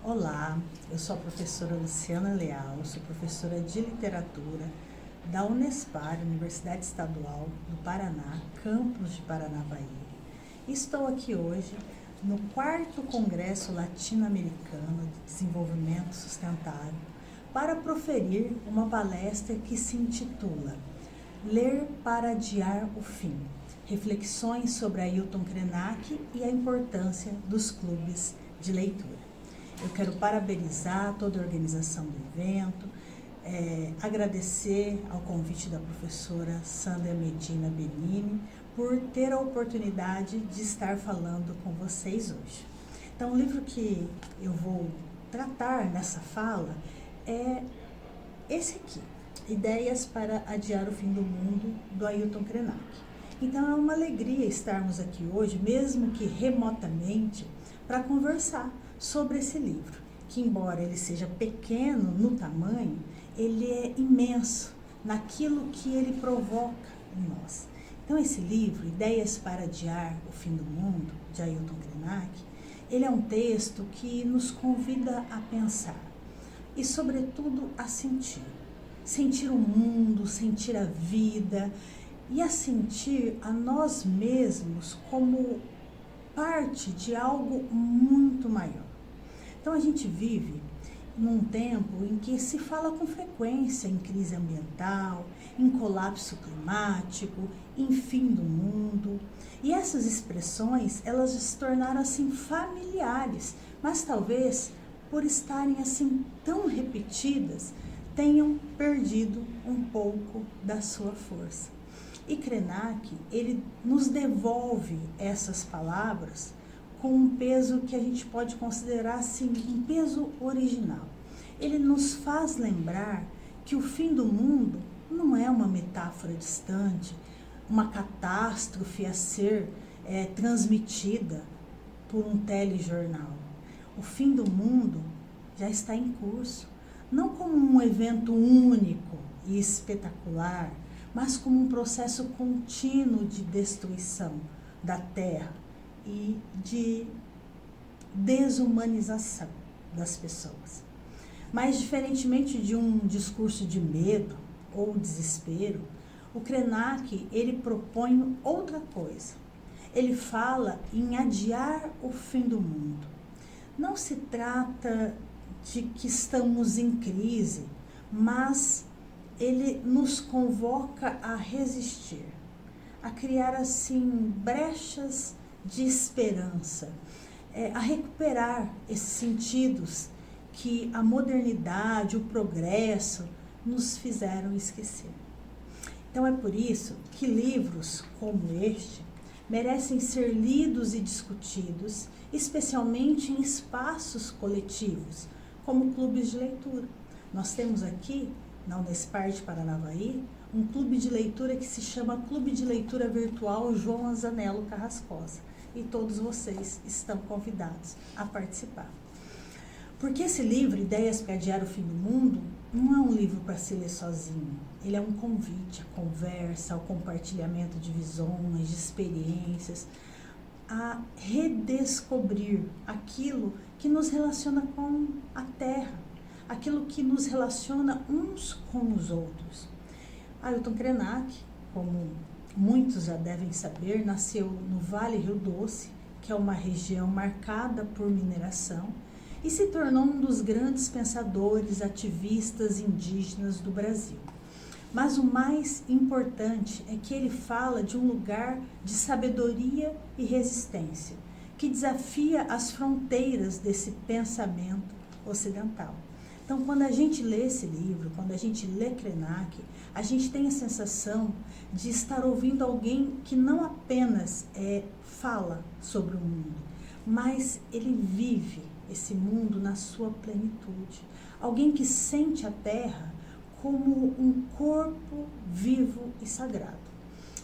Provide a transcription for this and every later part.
Olá, eu sou a professora Luciana Leal, sou professora de literatura da Unespar, Universidade Estadual do Paraná, campus de Paranavaí. Estou aqui hoje no 4º Congresso Latino-Americano de Desenvolvimento Sustentável para proferir uma palestra que se intitula Ler para Adiar o Fim, reflexões sobre Ailton Krenak e a importância dos clubes de leitura. Eu quero parabenizar toda a organização do evento, agradecer ao convite da professora Sandra Medina Benini por ter a oportunidade de estar falando com vocês hoje. Então, o livro que eu vou tratar nessa fala é esse aqui, Ideias para Adiar o Fim do Mundo, do Ailton Krenak. Então, é uma alegria estarmos aqui hoje, mesmo que remotamente, para conversar sobre esse livro, que embora ele seja pequeno no tamanho, ele é imenso naquilo que ele provoca em nós. Então esse livro, Ideias para Adiar o Fim do Mundo, de Ailton Krenak, ele é um texto que nos convida a pensar e sobretudo a sentir. Sentir o mundo, sentir a vida e a sentir a nós mesmos como parte de algo muito maior. Então a gente vive num tempo em que se fala com frequência em crise ambiental, em colapso climático, em fim do mundo. E essas expressões, elas se tornaram assim familiares, mas talvez por estarem assim tão repetidas, tenham perdido um pouco da sua força. E Krenak, ele nos devolve essas palavras com um peso que a gente pode considerar assim, um peso original. Ele nos faz lembrar que o fim do mundo não é uma metáfora distante, uma catástrofe a ser transmitida por um telejornal. O fim do mundo já está em curso, não como um evento único e espetacular, mas como um processo contínuo de destruição da Terra e de desumanização das pessoas. Mas, diferentemente de um discurso de medo ou desespero, o Krenak, ele propõe outra coisa. Ele fala em adiar o fim do mundo. Não se trata de que estamos em crise, mas ele nos convoca a resistir, a criar assim brechas de esperança, a recuperar esses sentidos que a modernidade, o progresso nos fizeram esquecer. Então é por isso que livros como este merecem ser lidos e discutidos, especialmente em espaços coletivos, como clubes de leitura. Nós temos aqui, na Unespar de Paranavaí, um clube de leitura que se chama Clube de Leitura Virtual João Anzanello Carrascosa. E todos vocês estão convidados a participar. Porque esse livro, Ideias para Adiar o Fim do Mundo, não é um livro para se ler sozinho. Ele é um convite à conversa, ao compartilhamento de visões, de experiências, a redescobrir aquilo que nos relaciona com a Terra, aquilo que nos relaciona uns com os outros. Ailton Krenak, como muitos já devem saber, nasceu no Vale Rio Doce, que é uma região marcada por mineração, e se tornou um dos grandes pensadores, ativistas indígenas do Brasil. Mas o mais importante é que ele fala de um lugar de sabedoria e resistência, que desafia as fronteiras desse pensamento ocidental. Então, quando a gente lê esse livro, quando a gente lê Krenak, a gente tem a sensação de estar ouvindo alguém que não apenas fala sobre o mundo, mas ele vive esse mundo na sua plenitude. Alguém que sente a Terra como um corpo vivo e sagrado.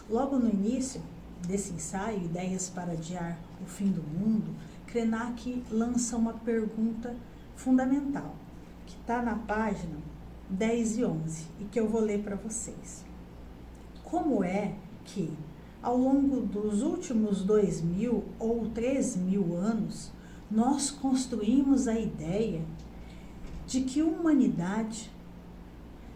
Logo no início desse ensaio, Ideias para Adiar o Fim do Mundo, Krenak lança uma pergunta fundamental, que está na página 10 e 11, e que eu vou ler para vocês. Como é que, ao longo dos últimos 2.000 ou 3.000 anos, nós construímos a ideia de que humanidade,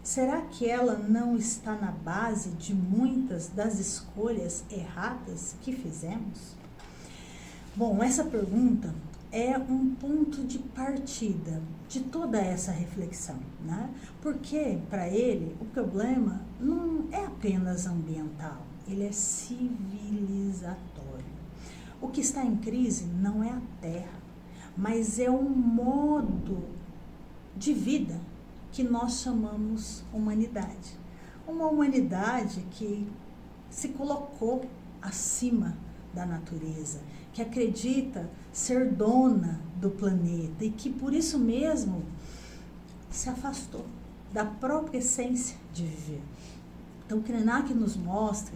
será que ela não está na base de muitas das escolhas erradas que fizemos? Bom, essa pergunta é um ponto de partida de toda essa reflexão, né? Porque, para ele, o problema não é apenas ambiental, ele é civilizatório. O que está em crise não é a Terra, mas é um modo de vida que nós chamamos humanidade. Uma humanidade que se colocou acima da natureza, que acredita ser dona do planeta e que por isso mesmo se afastou da própria essência de viver. Então, Krenak nos mostra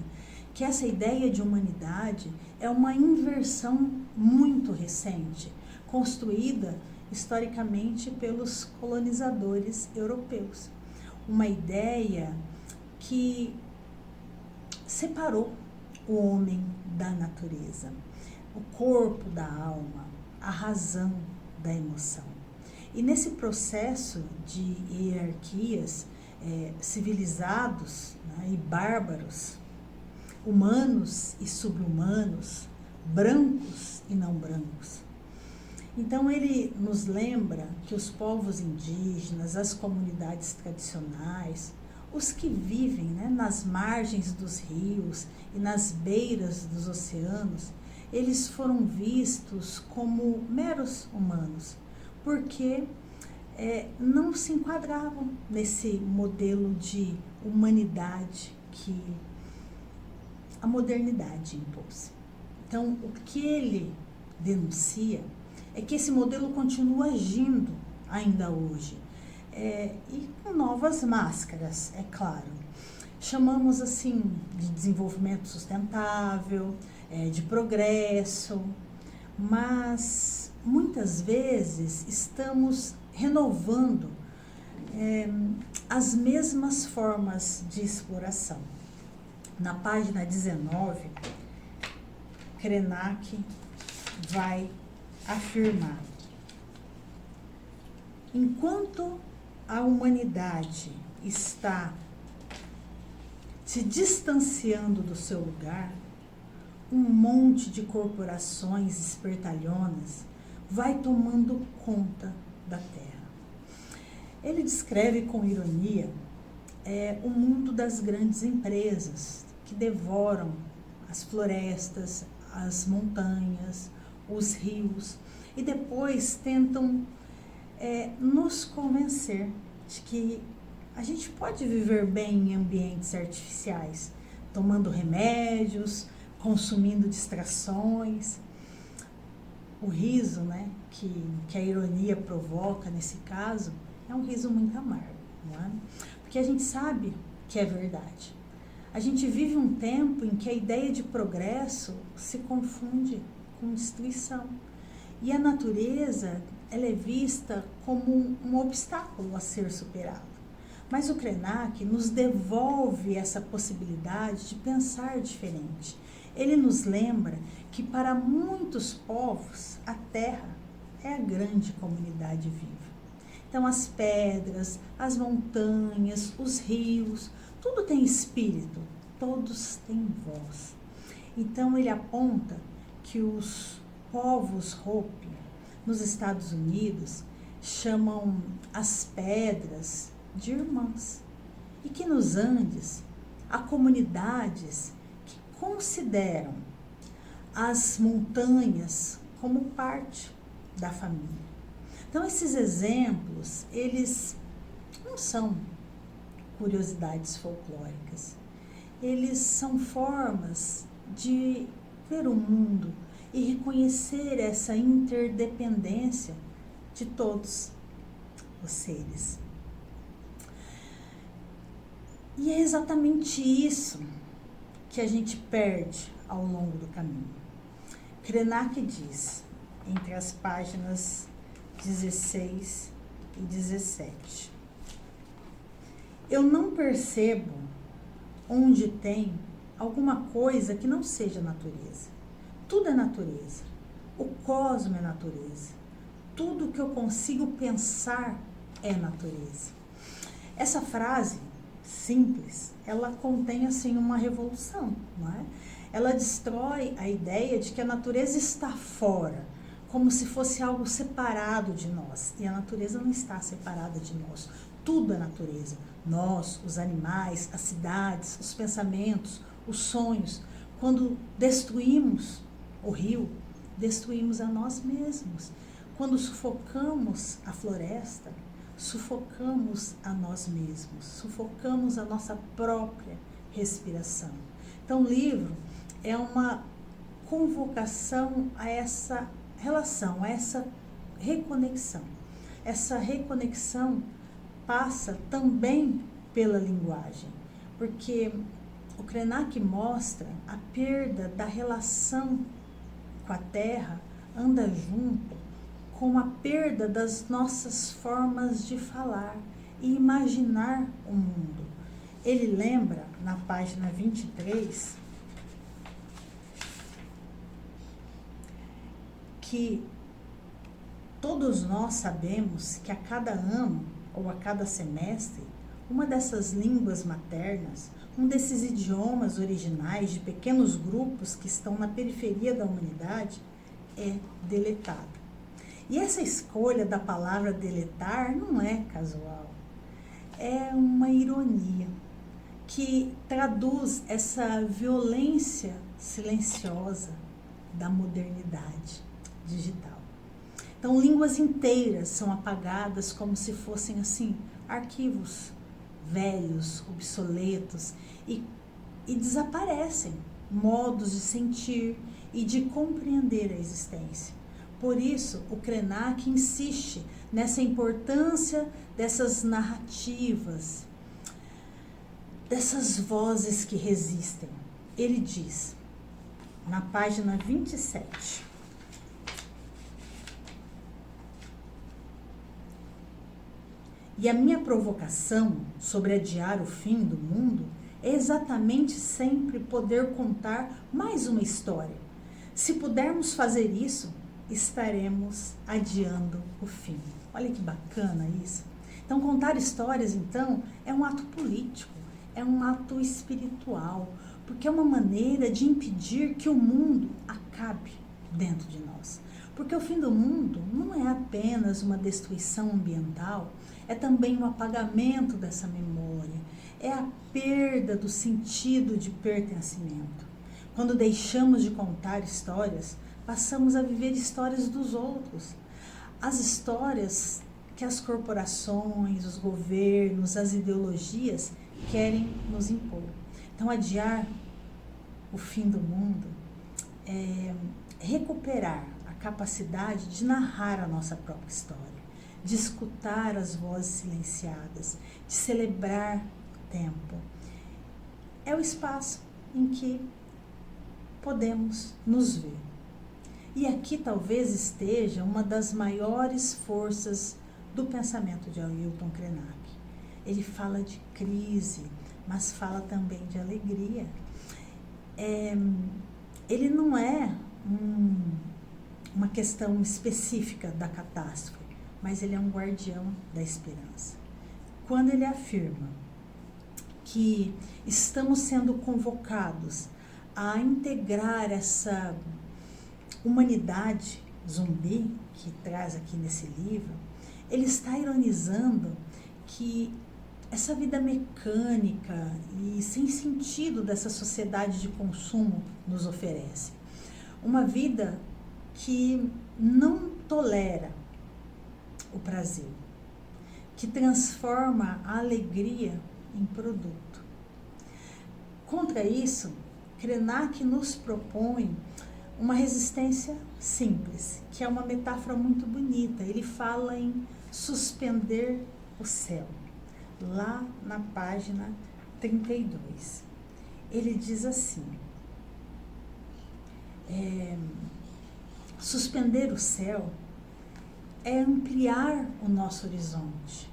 que essa ideia de humanidade é uma inversão muito recente, construída historicamente pelos colonizadores europeus. Uma ideia que separou o homem da natureza, o corpo da alma, a razão da emoção. E nesse processo de hierarquias civilizados, né, e bárbaros, humanos e subhumanos, brancos e não brancos. Então ele nos lembra que os povos indígenas, as comunidades tradicionais, os que vivem, né, nas margens dos rios e nas beiras dos oceanos, eles foram vistos como meros humanos, porque não se enquadravam nesse modelo de humanidade que a modernidade impôs. Então, o que ele denuncia é que esse modelo continua agindo ainda hoje, e com novas máscaras, é claro. Chamamos assim de desenvolvimento sustentável, de progresso, mas muitas vezes estamos renovando as mesmas formas de exploração. Na página 19, Krenak vai afirmar: enquanto a humanidade está se distanciando do seu lugar, um monte de corporações espertalhonas vai tomando conta da Terra. Ele descreve com ironia o mundo das grandes empresas que devoram as florestas, as montanhas, os rios e depois tentam nos convencer de que a gente pode viver bem em ambientes artificiais, tomando remédios, consumindo distrações. O riso, né, que a ironia provoca nesse caso é um riso muito amargo, não é? Porque a gente sabe que é verdade. A gente vive um tempo em que a ideia de progresso se confunde com destruição. E a natureza, ela é vista como um obstáculo a ser superado. Mas o Krenak nos devolve essa possibilidade de pensar diferente. Ele nos lembra que para muitos povos a terra é a grande comunidade viva. Então as pedras, as montanhas, os rios, tudo tem espírito, todos têm voz. Então ele aponta que os povos Hopi nos Estados Unidos chamam as pedras de irmãs e que nos Andes há comunidades que consideram as montanhas como parte da família. Então esses exemplos, eles não são curiosidades folclóricas, eles são formas de ver o mundo e reconhecer essa interdependência de todos os seres. E é exatamente isso que a gente perde ao longo do caminho. Krenak diz, entre as páginas 16 e 17, eu não percebo onde tem alguma coisa que não seja natureza. Tudo é natureza. O cosmo é natureza. Tudo que eu consigo pensar é natureza. Essa frase simples, ela contém assim uma revolução, não é? Ela destrói a ideia de que a natureza está fora, como se fosse algo separado de nós. E a natureza não está separada de nós. Tudo é natureza. Nós, os animais, as cidades, os pensamentos, os sonhos. Quando destruímos o rio, destruímos a nós mesmos. Quando sufocamos a floresta, sufocamos a nós mesmos, sufocamos a nossa própria respiração. Então, o livro é uma convocação a essa relação, a essa reconexão. Essa reconexão passa também pela linguagem, porque o Krenak mostra a perda da relação com a Terra, anda junto com a perda das nossas formas de falar e imaginar o mundo. Ele lembra, na página 23, que todos nós sabemos que a cada ano ou a cada semestre, uma dessas línguas maternas, um desses idiomas originais de pequenos grupos que estão na periferia da humanidade, é deletado. E essa escolha da palavra deletar não é casual, é uma ironia que traduz essa violência silenciosa da modernidade digital. Então, línguas inteiras são apagadas como se fossem, assim, arquivos velhos, obsoletos, e desaparecem modos de sentir e de compreender a existência. Por isso, o Krenak insiste nessa importância dessas narrativas, dessas vozes que resistem. Ele diz, na página 27, e a minha provocação sobre adiar o fim do mundo é exatamente sempre poder contar mais uma história. Se pudermos fazer isso, estaremos adiando o fim. Olha que bacana isso. Então, contar histórias, então, é um ato político, é um ato espiritual, porque é uma maneira de impedir que o mundo acabe dentro de nós. Porque o fim do mundo não é apenas uma destruição ambiental, é também um apagamento dessa memória, é a perda do sentido de pertencimento. Quando deixamos de contar histórias, passamos a viver histórias dos outros. As histórias que as corporações, os governos, as ideologias querem nos impor. Então, adiar o fim do mundo é recuperar a capacidade de narrar a nossa própria história, de escutar as vozes silenciadas, de celebrar o tempo. É o espaço em que podemos nos ver. E aqui talvez esteja uma das maiores forças do pensamento de Ailton Krenak. Ele fala de crise, mas fala também de alegria. Ele não é uma questão específica da catástrofe, mas ele é um guardião da esperança. Quando ele afirma que estamos sendo convocados a integrar essa humanidade zumbi que traz aqui nesse livro, ele está ironizando que essa vida mecânica e sem sentido dessa sociedade de consumo nos oferece. Uma vida que não tolera o prazer, que transforma a alegria em produto. Contra isso, Krenak nos propõe uma resistência simples, que é uma metáfora muito bonita. Ele fala em suspender o céu, lá na página 32. Ele diz assim, suspender o céu é ampliar o nosso horizonte,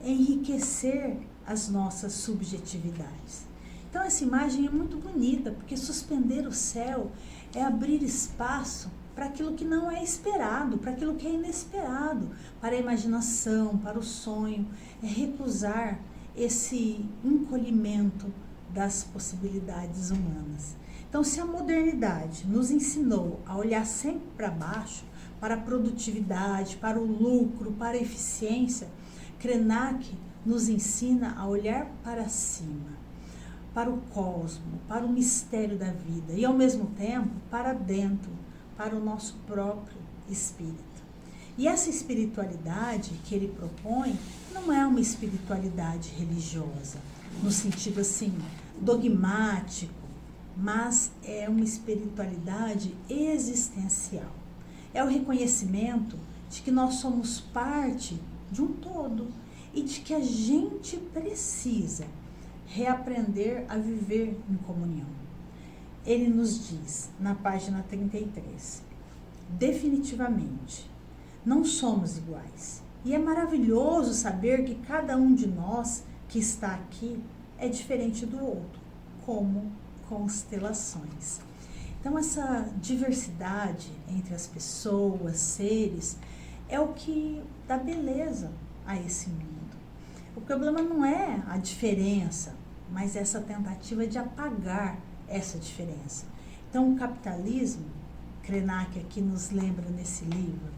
é enriquecer as nossas subjetividades. Então, essa imagem é muito bonita, porque suspender o céu é abrir espaço para aquilo que não é esperado, para aquilo que é inesperado, para a imaginação, para o sonho. É recusar esse encolhimento das possibilidades humanas. Então, se a modernidade nos ensinou a olhar sempre para baixo, para a produtividade, para o lucro, para a eficiência, Krenak nos ensina a olhar para cima, para o cosmo, para o mistério da vida e, ao mesmo tempo, para dentro, para o nosso próprio espírito. E essa espiritualidade que ele propõe não é uma espiritualidade religiosa, no sentido assim, dogmático, mas é uma espiritualidade existencial. É o reconhecimento de que nós somos parte de um todo e de que a gente precisa reaprender a viver em comunhão. Ele nos diz, na página 33, definitivamente, não somos iguais. E é maravilhoso saber que cada um de nós que está aqui é diferente do outro, como constelações. Então, essa diversidade entre as pessoas, seres, é o que dá beleza a esse mundo. O problema não é a diferença, mas essa tentativa de apagar essa diferença. Então, o capitalismo, Krenak aqui nos lembra nesse livro,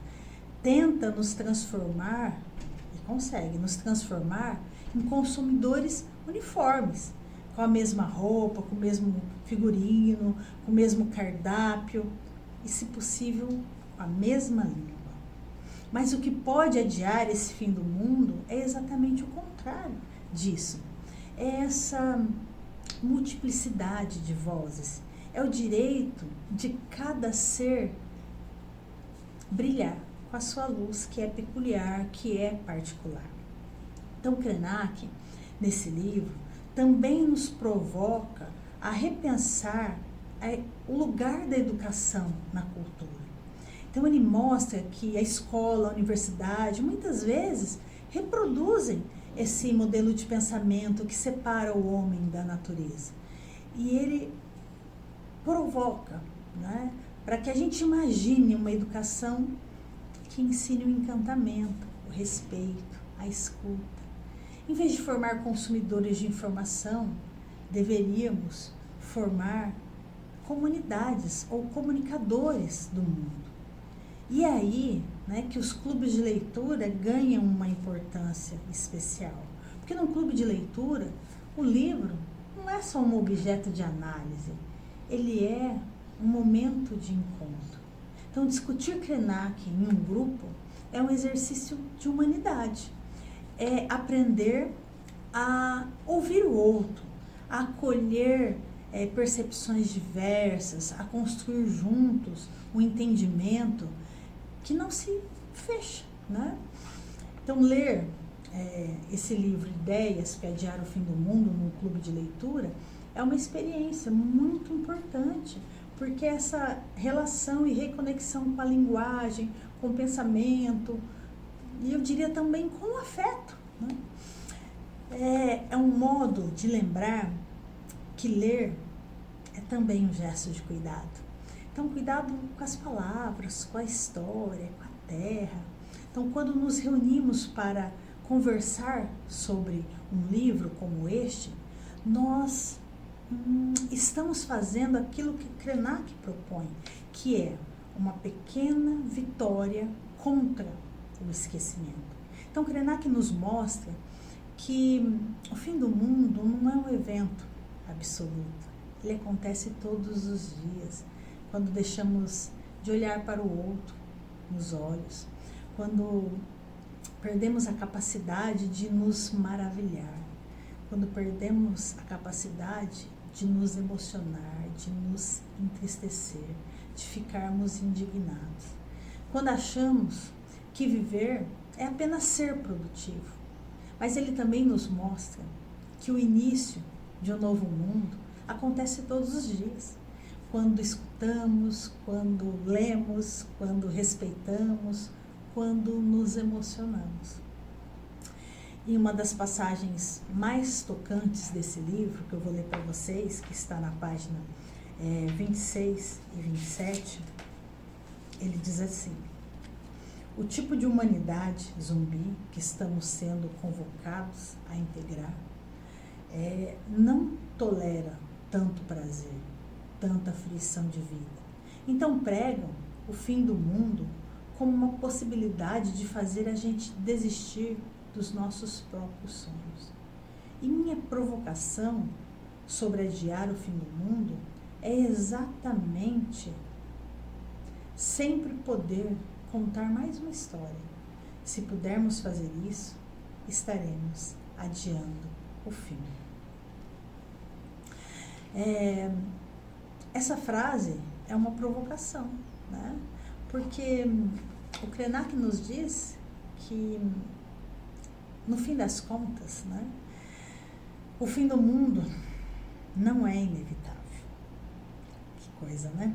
tenta nos transformar, e consegue nos transformar em consumidores uniformes, com a mesma roupa, com o mesmo figurino, com o mesmo cardápio e, se possível, com a mesma língua. Mas o que pode adiar esse fim do mundo é exatamente o contrário disso. É essa multiplicidade de vozes. É o direito de cada ser brilhar com a sua luz, que é peculiar, que é particular. Então, Krenak, nesse livro, também nos provoca a repensar o lugar da educação na cultura. Então, ele mostra que a escola, a universidade, muitas vezes reproduzem esse modelo de pensamento que separa o homem da natureza. E ele provoca, né, para que a gente imagine uma educação que ensine o encantamento, o respeito, a escuta. Em vez de formar consumidores de informação, deveríamos formar comunidades ou comunicadores do mundo. E aí, né, que os clubes de leitura ganham uma importância especial. Porque num clube de leitura, o livro não é só um objeto de análise, ele é um momento de encontro. Então, discutir Krenak em um grupo é um exercício de humanidade. É aprender a ouvir o outro, a acolher percepções diversas, a construir juntos um entendimento que não se fecha, né? Então, ler esse livro Ideias que Adiaram o Fim do Mundo num clube de leitura é uma experiência muito importante, porque essa relação e reconexão com a linguagem, com o pensamento, e eu diria também com o afeto, né? É um modo de lembrar que ler é também um gesto de cuidado. Então, cuidado com as palavras, com a história, com a terra. Então, quando nos reunimos para conversar sobre um livro como este, nós estamos fazendo aquilo que Krenak propõe, que é uma pequena vitória contra o esquecimento. Então, Krenak nos mostra que o fim do mundo não é um evento absoluto. Ele acontece todos os dias, quando deixamos de olhar para o outro nos olhos, quando perdemos a capacidade de nos maravilhar, quando perdemos a capacidade de nos emocionar, de nos entristecer, de ficarmos indignados. Quando achamos que viver é apenas ser produtivo. Mas ele também nos mostra que o início de um novo mundo acontece todos os dias. Quando escutamos, quando lemos, quando respeitamos, quando nos emocionamos. E uma das passagens mais tocantes desse livro, que eu vou ler para vocês, que está na página 26 e 27, Ele diz assim: o tipo de humanidade zumbi que estamos sendo convocados a integrar não tolera tanto prazer, tanta fruição de vida. Então pregam o fim do mundo como uma possibilidade de fazer a gente desistir dos nossos próprios sonhos. E minha provocação sobre adiar o fim do mundo é exatamente sempre poder contar mais uma história. Se pudermos fazer isso, estaremos adiando o fim. Essa frase é uma provocação, né? Porque o Krenak nos diz que, no fim das contas, né, o fim do mundo não é inevitável. Que coisa, né?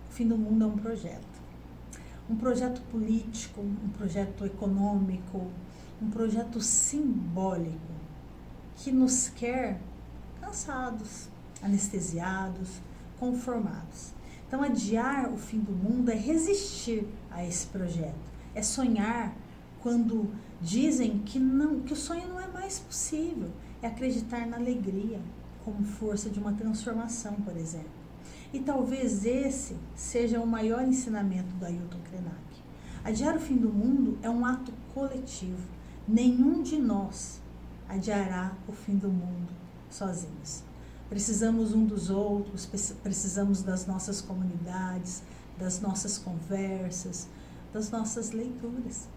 O fim do mundo é um projeto político, um projeto econômico, um projeto simbólico que nos quer cansados, anestesiados, conformados. Então, adiar o fim do mundo é resistir a esse projeto, é sonhar quando dizem que o sonho não é mais possível, é acreditar na alegria como força de uma transformação, por exemplo. E talvez esse seja o maior ensinamento do Ailton Krenak. Adiar o fim do mundo é um ato coletivo. Nenhum de nós adiará o fim do mundo sozinhos. Precisamos um dos outros, precisamos das nossas comunidades, das nossas conversas, das nossas leituras.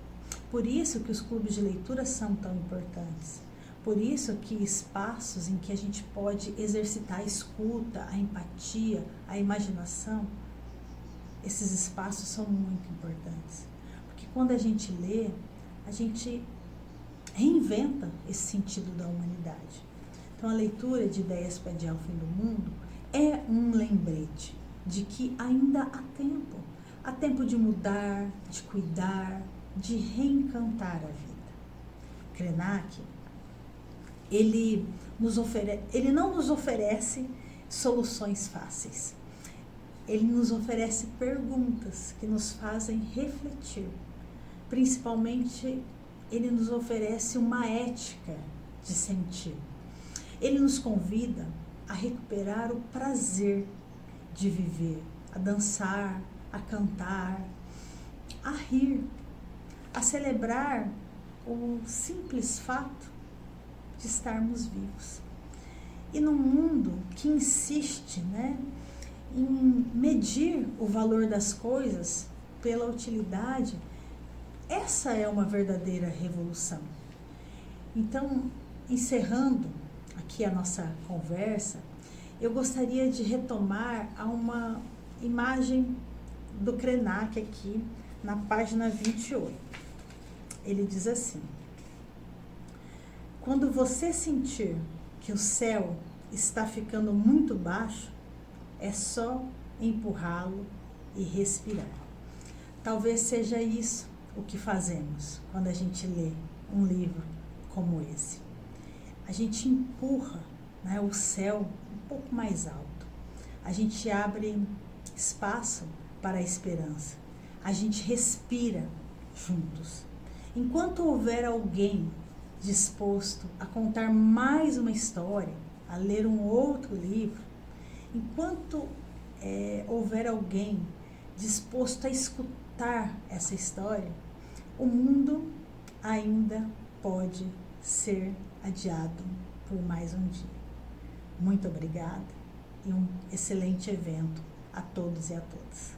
Por isso que os clubes de leitura são tão importantes. Por isso que espaços em que a gente pode exercitar a escuta, a empatia, a imaginação, esses espaços são muito importantes. Porque quando a gente lê, a gente reinventa esse sentido da humanidade. Então, a leitura de Ideias para Adiar o Fim do Mundo é um lembrete de que ainda há tempo de mudar, de cuidar, de reencantar a vida. Krenak, ele não nos oferece soluções fáceis. Ele nos oferece perguntas que nos fazem refletir. Principalmente, ele nos oferece uma ética de sentir. Ele nos convida a recuperar o prazer de viver, a dançar, a cantar, a rir, a celebrar o simples fato de estarmos vivos. E num mundo que insiste, né, em medir o valor das coisas pela utilidade, essa é uma verdadeira revolução. Então, encerrando aqui a nossa conversa, eu gostaria de retomar a uma imagem do Krenak aqui na página 28. Ele diz assim: quando você sentir que o céu está ficando muito baixo, é só empurrá-lo e respirar. Talvez seja isso o que fazemos quando a gente lê um livro como esse. A gente empurra, né, o céu um pouco mais alto. A gente abre espaço para a esperança. A gente respira juntos. Enquanto houver alguém disposto a contar mais uma história, a ler um outro livro, enquanto houver alguém disposto a escutar essa história, o mundo ainda pode ser adiado por mais um dia. Muito obrigada e um excelente evento a todos e a todas.